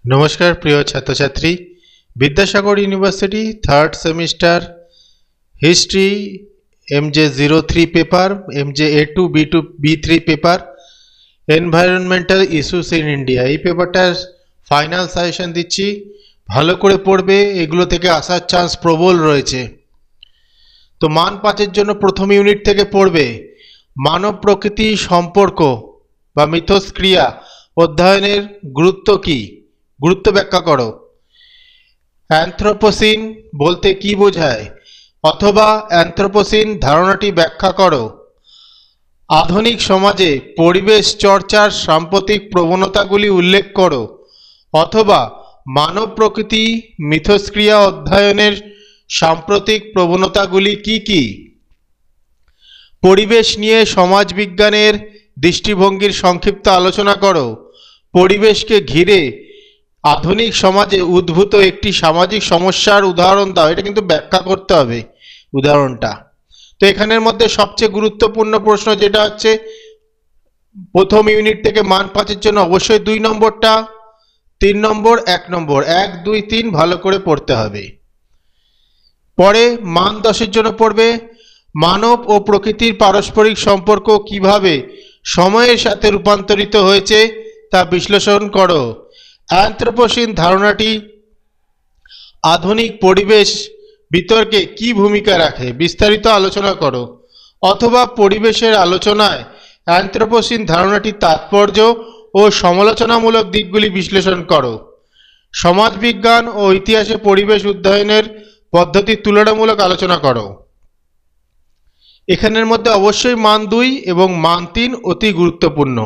নমস্কার প্রিয় ছাত্রছাত্রী, Vidyasagar university third semester history MJ03 paper, MJ A2 B2 B3 paper, environmental issues in India, এই পেপারটার final suggestion দিচ্ছি। ভালো করে পড়বে, এগুলো থেকে আসার চান্স প্রবল রয়েছে। তো মান 5-এর জন্য প্রথম ইউনিট থেকে পড়বে মানব প্রকৃতি সম্পর্ক বা মিথস্ক্রিয়া অধ্যয়নের গুরুত্ব কি, গুরুত্ব ব্যাখ্যা করো। অ্যানথ্রোপোসিন বলতে কি বোঝায় অথবা অ্যানথ্রোপোসিন ধারণাটি ব্যাখ্যা করো। আধুনিক সমাজে পরিবেশ চর্চার সাম্প্রতিক প্রবণতাগুলি উল্লেখ করো অথবা মানব প্রকৃতি মিথস্ক্রিয়া অধ্যয়নের সাম্প্রতিক প্রবণতাগুলি কি কি। পরিবেশ নিয়ে সমাজবিজ্ঞানের দৃষ্টিভঙ্গির সংক্ষিপ্ত আলোচনা করো। পরিবেশকে ঘিরে আধুনিক সমাজে উদ্ভূত একটি সামাজিক সমস্যার উদাহরণ দাও। এটা কিন্তু ব্যাখ্যা করতে হবে উদাহরণটা। তো এখানের মধ্যে সবচেয়ে গুরুত্বপূর্ণ প্রশ্ন যেটা হচ্ছে প্রথম ইউনিট থেকে মান 5-এর জন্য অবশ্যই 2 নম্বরটা, 3 নম্বর, 1 নম্বর, 1 2 3 ভালো করে পড়তে হবে। পরে মান 10-এর জন্য পড়বে মানব ও প্রকৃতির পারস্পরিক সম্পর্ক কিভাবে সময়ের সাথে রূপান্তরিত হয়েছে তা বিশ্লেষণ করো। অ্যানথ্রোপোসিন ধারণাটি আধুনিক পরিবেশ বিতর্কে কি ভূমিকা রাখে বিস্তারিত আলোচনা করো। অথবা পরিবেশের আলোচনায় অ্যানথ্রোপোসিন ধারণাটির তাৎপর্য ও সমালোচনামূলক দিকগুলি বিশ্লেষণ করো। সমাজবিজ্ঞান ও ইতিহাসে পরিবেশ অধ্যয়নের পদ্ধতির তুলনামূলক আলোচনা করো। এখানের মধ্যে অবশ্যই মান 2 এবং মান 3 অতি গুরুত্বপূর্ণ।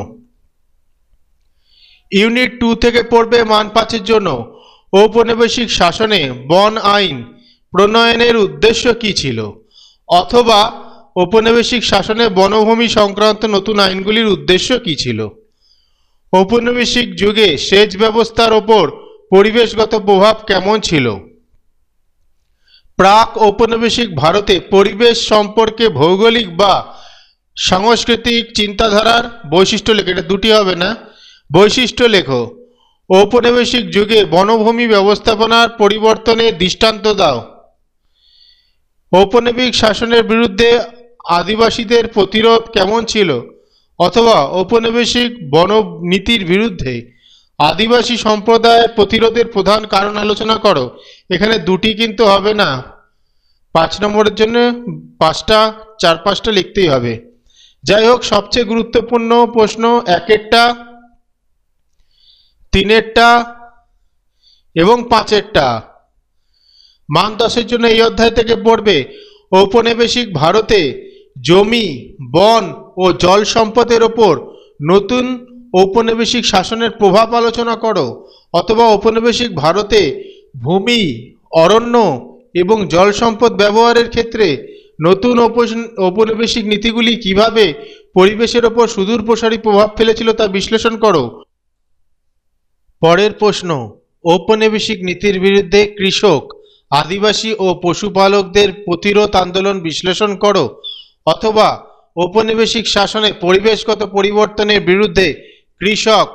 ইউনিট 2 থেকে পড়বে মান 5-এর জন্য ঔপনিবেশিক শাসনে বন আইন প্রণয়নের উদ্দেশ্য কি ছিল অথবা ঔপনিবেশিক শাসনে বনভূমি সংক্রান্ত নতুন আইনগুলির উদ্দেশ্য কি ছিল। ঔপনিবেশিক যুগে সেচ ব্যবস্থার ওপর পরিবেশগত প্রভাব কেমন ছিল। প্রাক ঔপনিবেশিক ভারতে পরিবেশ সম্পর্কে ভৌগোলিক বা সাংস্কৃতিক চিন্তাধারার বৈশিষ্ট্য লেখো। এটা দুটি হবে না, বৈশিষ্ট্য লেখো। ঔপনিবেশিক যুগে বনভূমি ব্যবস্থাপনার পরিবর্তনের দৃষ্টান্ত দাও। ঔপনিবেশিক শাসনের বিরুদ্ধে আদিবাসীদের প্রতিরোধ কেমন ছিল অথবা ঔপনিবেশিক বন নীতির বিরুদ্ধে আদিবাসী সম্প্রদায়ের প্রতিরোধের প্রধান কারণ আলোচনা করো। এখানে দুটি কিন্তু হবে না, 5 নম্বরের জন্য 5টা 4-5টা লিখতেই হবে। যাই হোক, সবচেয়ে গুরুত্বপূর্ণ প্রশ্ন 1-এরটা, 3-এরটা এবং 5-এরটা। মান 10-এর জন্য এই অধ্যায় থেকে পড়বে ঔপনিবেশিক ভারতে জমি, বন ও জল সম্পদের ওপর নতুন ঔপনিবেশিক শাসনের প্রভাব আলোচনা করো অথবা ঔপনিবেশিক ভারতে ভূমি, অরণ্য এবং জল সম্পদ ব্যবহারের ক্ষেত্রে নতুন ঔপনিবেশিক নীতিগুলি কিভাবে পরিবেশের ওপর সুদূর প্রসারী প্রভাব ফেলেছিল তা বিশ্লেষণ করো। পরের প্রশ্ন, ঔপনিবেশিক নীতির বিরুদ্ধে কৃষক, আদিবাসী ও পশুপালকদের প্রতিরোধ আন্দোলন বিশ্লেষণ করো অথবা ঔপনিবেশিক শাসনে পরিবেশগত পরিবর্তনের বিরুদ্ধে কৃষক,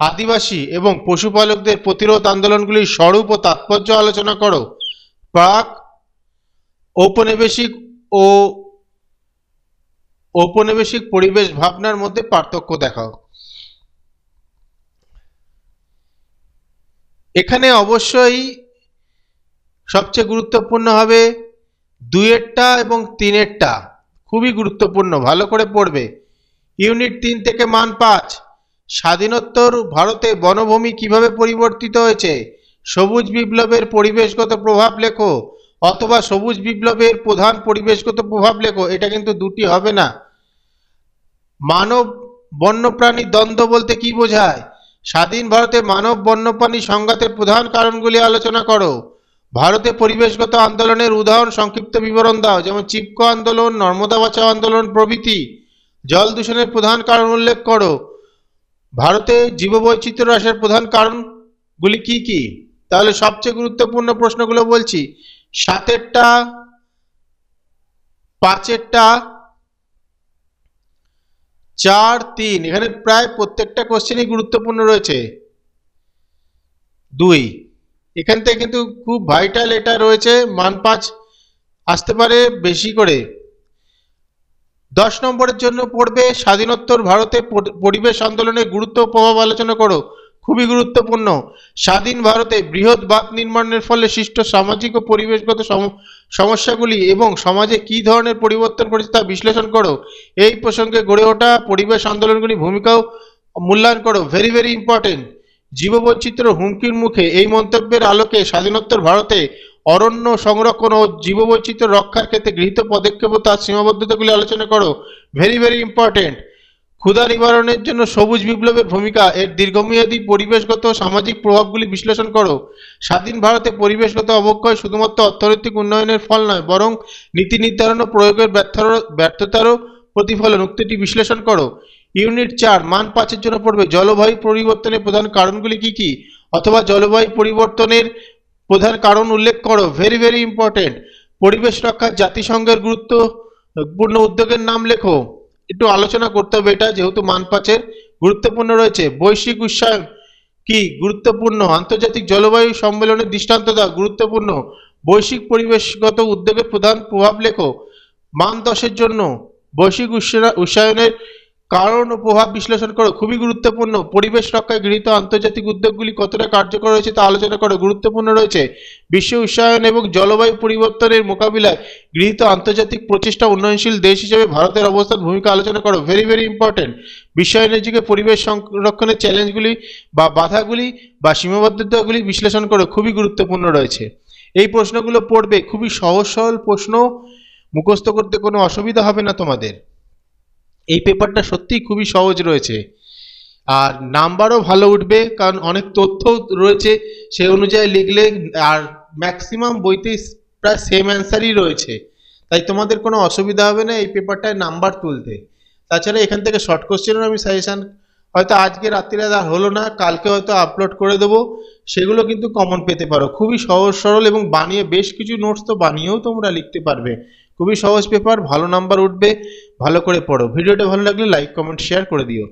আদিবাসী এবং পশুপালকদের প্রতিরোধ আন্দোলনগুলির স্বরূপ ও তাৎপর্য আলোচনা করো। প্রাক ঔপনিবেশিক ও ঔপনিবেশিক পরিবেশ ভাবনার মধ্যে পার্থক্য দেখাও। এখানে অবশ্যই সবচেয়ে গুরুত্বপূর্ণ হবে 2-এরটা এবং 3-এরটা, খুবই গুরুত্বপূর্ণ, ভালো করে পড়বে। ইউনিট 3 থেকে মান 5, স্বাধীনোত্তর ভারতে বনভূমি কিভাবে পরিবর্তিত হয়েছে, সবুজ বিপ্লবের পরিবেশগত প্রভাব লেখো অথবা সবুজ বিপ্লবের প্রধান পরিবেশগত প্রভাব লেখো। এটা কিন্তু দুটি হবে না। মানব বন্যপ্রাণী দ্বন্দ্ব বলতে কি বোঝায়, স্বাধীন ভারতে মানব বন্যপ্রাণী সংঘাতের প্রধান কারণগুলি আলোচনা করো। ভারতে পরিবেশগত আন্দোলনের উদাহরণ সংক্ষিপ্ত বিবরণ দাও, যেমন চিপকো আন্দোলন, নর্মদা বাঁচাও আন্দোলন প্রভৃতি। জল দূষণের প্রধান কারণ উল্লেখ করো। ভারতে জীববৈচিত্র্য হ্রাসের প্রধান কারণগুলি কি কি। তাহলে সবচেয়ে গুরুত্বপূর্ণ প্রশ্নগুলো বলছি, 7-এরটা, 5-এরটা, 4, 3, এখানে প্রায় প্রত্যেকটা কোশ্চেনই গুরুত্বপূর্ণ রয়েছে। 2। এখান থেকে কিন্তু খুব ভাইটাল এটা রয়েছে, মান 5 আসতে পারে বেশি করে। 10 নম্বরের জন্য পড়বে স্বাধীনোত্তর ভারতে পরিবেশ আন্দোলনের গুরুত্ব ও প্রভাব আলোচনা করো, খুবই গুরুত্বপূর্ণ। স্বাধীন ভারতে বৃহৎ বাঁধ নির্মাণের ফলে সৃষ্ট সামাজিক ও পরিবেশগত সমস্যাগুলি এবং সমাজে কী ধরনের পরিবর্তন করেছে তা বিশ্লেষণ করো। এই প্রসঙ্গে গড়ে ওঠা পরিবেশ আন্দোলনগুলির ভূমিকাও মূল্যায়ন করো, ভেরি ভেরি ইম্পর্টেন্ট। জীববৈচিত্র্য হুমকির মুখে, এই মন্তব্যের আলোকে স্বাধীনোত্তর ভারতে অরণ্য সংরক্ষণ ও জীববৈচিত্র্য রক্ষার ক্ষেত্রে গৃহীত পদক্ষেপ ও তার সীমাবদ্ধতাগুলি আলোচনা করো, ভেরি ভেরি ইম্পর্টেন্ট। ক্ষুধা নিবারণের জন্য সবুজ বিপ্লবের ভূমিকা, এর দীর্ঘমেয়াদী পরিবেশগত ও সামাজিক প্রভাবগুলি বিশ্লেষণ করো। স্বাধীন ভারতে পরিবেশগত অবক্ষয় শুধুমাত্র অর্থনৈতিক উন্নয়নের ফল নয়, বরং নীতি নির্ধারণ ও প্রয়োগের ব্যর্থতারও প্রতিফলন, উক্তিটি বিশ্লেষণ করো। ইউনিট 4 মান 5-এর জন্য পড়বে জলবায়ু পরিবর্তনের প্রধান কারণগুলি কি কি, অথবা জলবায়ু পরিবর্তনের প্রধান কারণ উল্লেখ করো, ভেরি ভেরি ইম্পর্টেন্ট। পরিবেশ রক্ষার জাতিসংঘের গুরুত্বপূর্ণ উদ্যোগের নাম লেখো, একটু আলোচনা করতে হবে এটা, যেহেতু মান 5-এর গুরুত্বপূর্ণ রয়েছে। বৈশ্বিক উষ্ণায়ন কি, গুরুত্বপূর্ণ। আন্তর্জাতিক জলবায়ু সম্মেলনের দৃষ্টান্ত দাও, গুরুত্বপূর্ণ। বৈশ্বিক পরিবেশগত উদ্যোগের প্রধান প্রভাব লেখো। মান 10-এর জন্য বৈশ্বিক উষ্ণায়নের কারণ ও প্রভাব বিশ্লেষণ করো, খুবই গুরুত্বপূর্ণ। পরিবেশ রক্ষায় গৃহীত আন্তর্জাতিক উদ্যোগগুলি কতটা কার্যকর রয়েছে তা আলোচনা করো, গুরুত্বপূর্ণ রয়েছে। বিশ্ব উষ্ণায়ন এবং জলবায়ু পরিবর্তনের মোকাবিলায় গৃহীত আন্তর্জাতিক প্রচেষ্টা, উন্নয়নশীল দেশ হিসেবে ভারতের অবস্থান ভূমিকা আলোচনা করো, ভেরি ভেরি ইম্পর্টেন্ট। বিশ্বায়নের যুগে পরিবেশ সংরক্ষণের চ্যালেঞ্জগুলি বা বাধাগুলি বা সীমাবদ্ধতাগুলি বিশ্লেষণ করো, খুবই গুরুত্বপূর্ণ রয়েছে। এই প্রশ্নগুলো পড়বে, খুবই সহজ সরল প্রশ্ন, মুখস্থ করতে কোনো অসুবিধা হবে না তোমাদের। এই পেপারটা সত্যিই খুবই সহজ রয়েছে, আর নাম্বারও ভালো উঠবে, কারণ অনেক তথ্য রয়েছে সেই অনুযায়ী লিখলে, আর ম্যাক্সিমাম বইতেই প্রায় সেম অ্যান্সারই রয়েছে, তাই তোমাদের কোনো অসুবিধা হবে না এই পেপারটায় নাম্বার তুলতে। তাছাড়া এখান থেকে শর্ট কোশ্চেনের আমি সাজেশান হয়তো আজকে রাত্রিরে আর হলো না, কালকে হয়তো আপলোড করে দেবো, সেগুলো কিন্তু কমন পেতে পারো। খুবই সহজ সরল এবং বানিয়ে বেশ কিছু নোটস তো বানিয়েও তোমরা লিখতে পারবে। খুবই সহজ পেপার, ভালো নাম্বার উঠবে, ভালো করে পড়ো। ভিডিওটা ভালো লাগলে লাইক কমেন্ট শেয়ার করে দিও।